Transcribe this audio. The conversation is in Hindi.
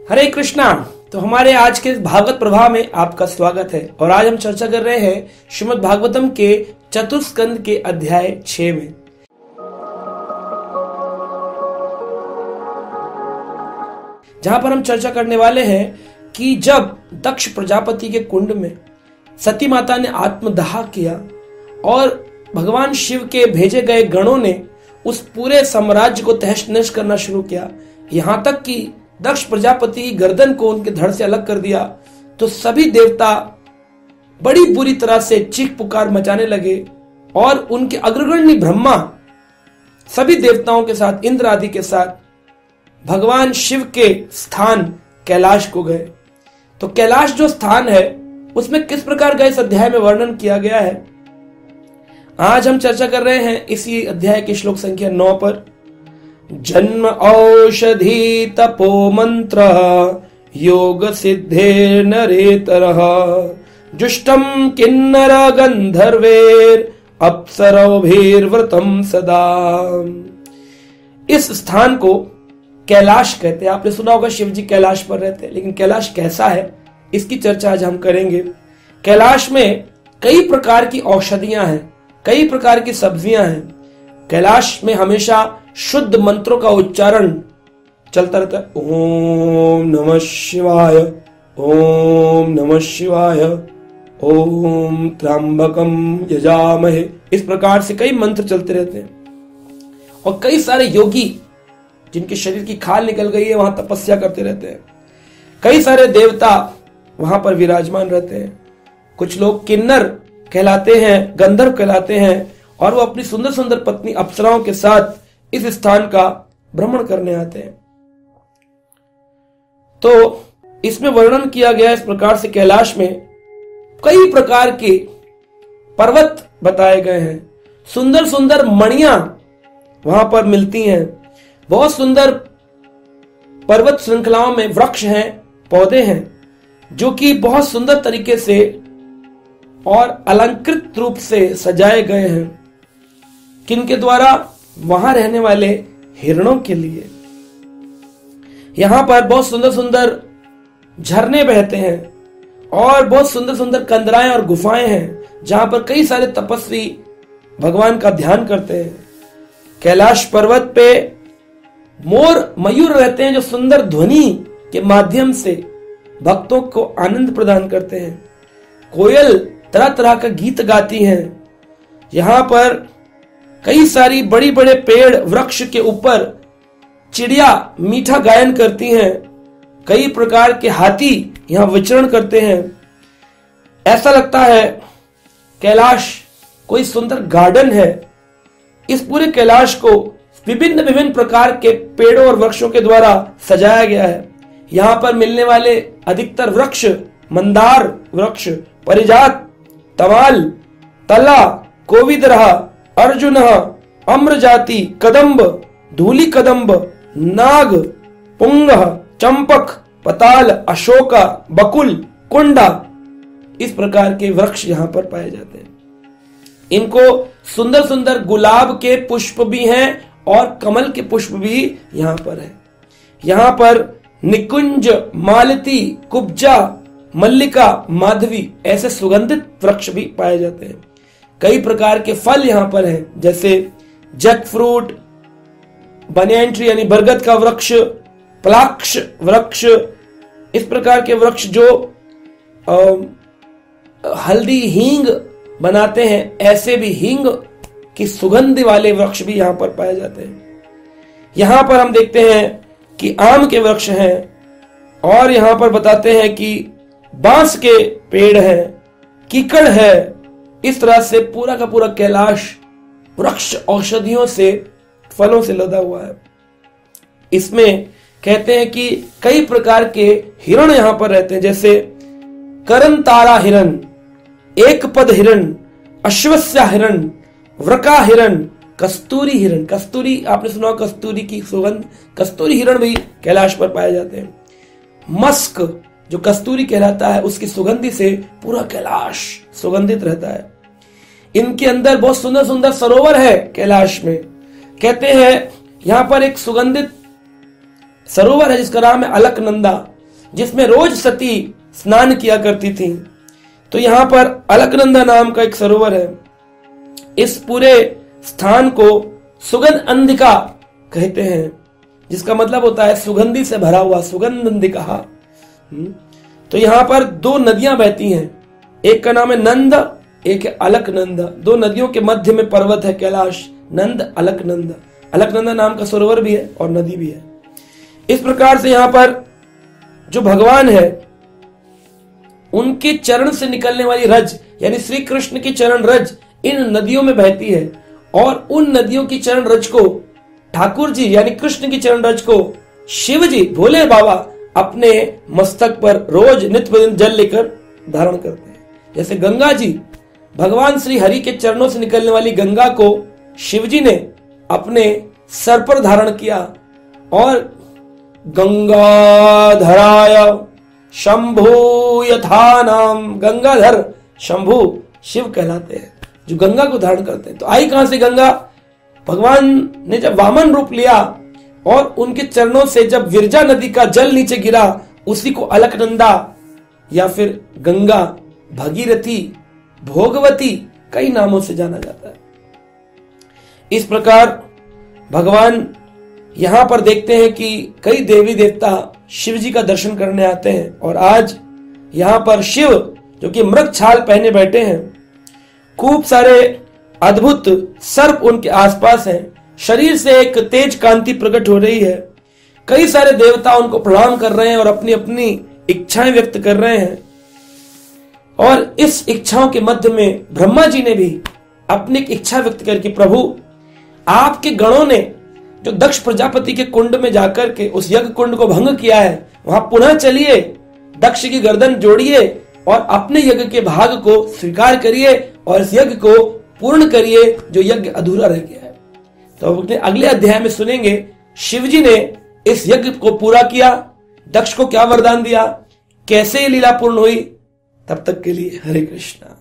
हरे कृष्णा। तो हमारे आज के भागवत प्रभा में आपका स्वागत है और आज हम चर्चा कर रहे हैं श्रीमद् भागवतम के चतुस्कंद के अध्याय 6 में। जहां पर हम चर्चा करने वाले हैं कि जब दक्ष प्रजापति के कुंड में सती माता ने आत्मदाह किया और भगवान शिव के भेजे गए गणों ने उस पूरे साम्राज्य को तहस नहस करना शुरू किया, यहां तक कि दक्ष प्रजापति गर्दन को उनके धड़ से अलग कर दिया, तो सभी देवता बड़ी बुरी तरह से चीख पुकार मचाने लगे और उनके अग्रगण्य ब्रह्मा सभी देवताओं के साथ, इंद्र आदि के साथ भगवान शिव के स्थान कैलाश को गए। तो कैलाश जो स्थान है उसमें किस प्रकार का इस अध्याय में वर्णन किया गया है, आज हम चर्चा कर रहे हैं इसी अध्याय के श्लोक संख्या 9 पर। जन्म औषधि तपो मंत्र योग सिद्धे नरेतरः जुष्टम किन्नर गंधर्वेर अप्सरौभिर्व्रतम सदा। इस स्थान को कैलाश कहते हैं। आपने सुना होगा शिव जी कैलाश पर रहते हैं, लेकिन कैलाश कैसा है इसकी चर्चा आज हम करेंगे। कैलाश में कई प्रकार की औषधियां हैं, कई प्रकार की सब्जियां हैं। कैलाश में हमेशा शुद्ध मंत्रों का उच्चारण चलता रहता है। ओम नमः शिवाय, ओम नमः शिवाय, ओम त्र्यंबकम यजामहे, इस प्रकार से कई मंत्र चलते रहते हैं। और कई सारे योगी जिनके शरीर की खाल निकल गई है वहां तपस्या करते रहते हैं। कई सारे देवता वहां पर विराजमान रहते हैं। कुछ लोग किन्नर कहलाते हैं, गंधर्व कहलाते हैं, और वो अपनी सुंदर सुंदर पत्नी अप्सराओं के साथ इस स्थान का भ्रमण करने आते हैं। तो इसमें वर्णन किया गया इस प्रकार से कैलाश में कई प्रकार के पर्वत बताए गए हैं। सुंदर सुंदर मणियां वहां पर मिलती हैं। बहुत सुंदर पर्वत श्रृंखलाओं में वृक्ष हैं, पौधे हैं, जो कि बहुत सुंदर तरीके से और अलंकृत रूप से सजाए गए हैं। किनके द्वारा? वहां रहने वाले हिरणों के लिए। यहां पर बहुत सुंदर सुंदर झरने बहते हैं और बहुत सुंदर सुंदर कंदराएं और गुफाएं हैं जहां पर कई सारे तपस्वी भगवान का ध्यान करते हैं। कैलाश पर्वत पे मोर मयूर रहते हैं जो सुंदर ध्वनि के माध्यम से भक्तों को आनंद प्रदान करते हैं। कोयल तरह तरह का गीत गाती हैं। यहां पर कई सारी बड़ी बड़े पेड़ वृक्ष के ऊपर चिड़िया मीठा गायन करती हैं। कई प्रकार के हाथी यहां विचरण करते हैं। ऐसा लगता है कैलाश कोई सुंदर गार्डन है। इस पूरे कैलाश को विभिन्न विभिन्न प्रकार के पेड़ों और वृक्षों के द्वारा सजाया गया है। यहां पर मिलने वाले अधिकतर वृक्ष मंदार वृक्ष, परिजात, तमाल, तला, कोविदरह, अर्जुन, अम्र जाति, कदम्ब, धूली कदम्ब, नाग, पुंग, चंपक, पताल, अशोका, बकुल, कुंडा, इस प्रकार के वृक्ष यहां पर पाए जाते हैं। इनको सुंदर सुंदर गुलाब के पुष्प भी हैं और कमल के पुष्प भी यहां पर है। यहां पर निकुंज, मालती, कुब्जा, मल्लिका, माधवी ऐसे सुगंधित वृक्ष भी पाए जाते हैं। कई प्रकार के फल यहां पर हैं, जैसे जैक फ्रूट, बनियन ट्री यानी बरगद का वृक्ष, पलाक्ष वृक्ष, इस प्रकार के वृक्ष जो हल्दी हींग बनाते हैं, ऐसे भी हींग की सुगंध वाले वृक्ष भी यहां पर पाए जाते हैं। यहां पर हम देखते हैं कि आम के वृक्ष हैं और यहां पर बताते हैं कि बांस के पेड़ हैं, कीकड़ है। इस तरह से पूरा का पूरा कैलाश वृक्ष औषधियों से, फलों से लदा हुआ है। इसमें कहते हैं कि कई प्रकार के हिरण यहां पर रहते हैं, जैसे करण तारा हिरण, एक पद हिरण, अश्वस्या हिरण, वृका हिरण, कस्तूरी हिरण। कस्तूरी आपने सुना, कस्तूरी की सुगंध, कस्तूरी हिरण भी कैलाश पर पाए जाते हैं। मस्क जो कस्तूरी कहलाता है, उसकी सुगंधि से पूरा कैलाश सुगंधित रहता है। इनके अंदर बहुत सुंदर सुंदर सरोवर है कैलाश में। कहते हैं यहां पर एक सुगंधित सरोवर है जिसका नाम है अलकनंदा। जिसमें रोज सती स्नान किया करती थी। तो यहां पर अलकनंदा नाम का एक सरोवर है। इस पूरे स्थान को सुगंध अंधिका कहते हैं, जिसका मतलब होता है सुगंधी से भरा हुआ, सुगंध अंधिका। तो यहां पर दो नदियां बहती हैं, एक का नाम है नंद, एक है अलकनंद। दो नदियों के मध्य में पर्वत है कैलाश, नंद अलकनंद। अलकनंदा नाम का सरोवर भी है और नदी भी है। इस प्रकार से यहां पर जो भगवान है उनके चरण से निकलने वाली रज, यानी श्री कृष्ण की चरण रज इन नदियों में बहती है, और उन नदियों की चरण रज को ठाकुर जी यानी कृष्ण की चरण रज को शिव जी भोले बाबा अपने मस्तक पर रोज नित्य जल लेकर धारण करते हैं। जैसे गंगा जी, भगवान श्री हरि के चरणों से निकलने वाली गंगा को शिव जी ने अपने सर पर धारण किया, और गंगाधराय शंभु यथा नाम, गंगाधर शंभु शिव कहलाते हैं जो गंगा को धारण करते हैं। तो आई कहां से गंगा? भगवान ने जब वामन रूप लिया और उनके चरणों से जब विरजा नदी का जल नीचे गिरा, उसी को अलकनंदा या फिर गंगा, भगीरथी, भोगवती कई नामों से जाना जाता है। इस प्रकार भगवान यहां पर देखते हैं कि कई देवी देवता शिव जी का दर्शन करने आते हैं, और आज यहां पर शिव जो कि मृग छाल पहने बैठे हैं, खूब सारे अद्भुत सर्प उनके आसपास हैं, शरीर से एक तेज कांति प्रकट हो रही है, कई सारे देवता उनको प्रणाम कर रहे हैं और अपनी अपनी इच्छाएं व्यक्त कर रहे हैं। और इस इच्छाओं के मध्य में ब्रह्मा जी ने भी अपनी एक इच्छा व्यक्त करके, प्रभु आपके गणों ने जो दक्ष प्रजापति के कुंड में जाकर के उस यज्ञ कुंड को भंग किया है, वहां पुनः चलिए, दक्ष की गर्दन जोड़िए और अपने यज्ञ के भाग को स्वीकार करिए और इस यज्ञ को पूर्ण करिए जो यज्ञ अधूरा रह गया है। तो अपने अगले अध्याय में सुनेंगे शिव जी ने इस यज्ञ को पूरा किया, दक्ष को क्या वरदान दिया, कैसे ये लीला पूर्ण हुई। तब तक के लिए हरे कृष्णा।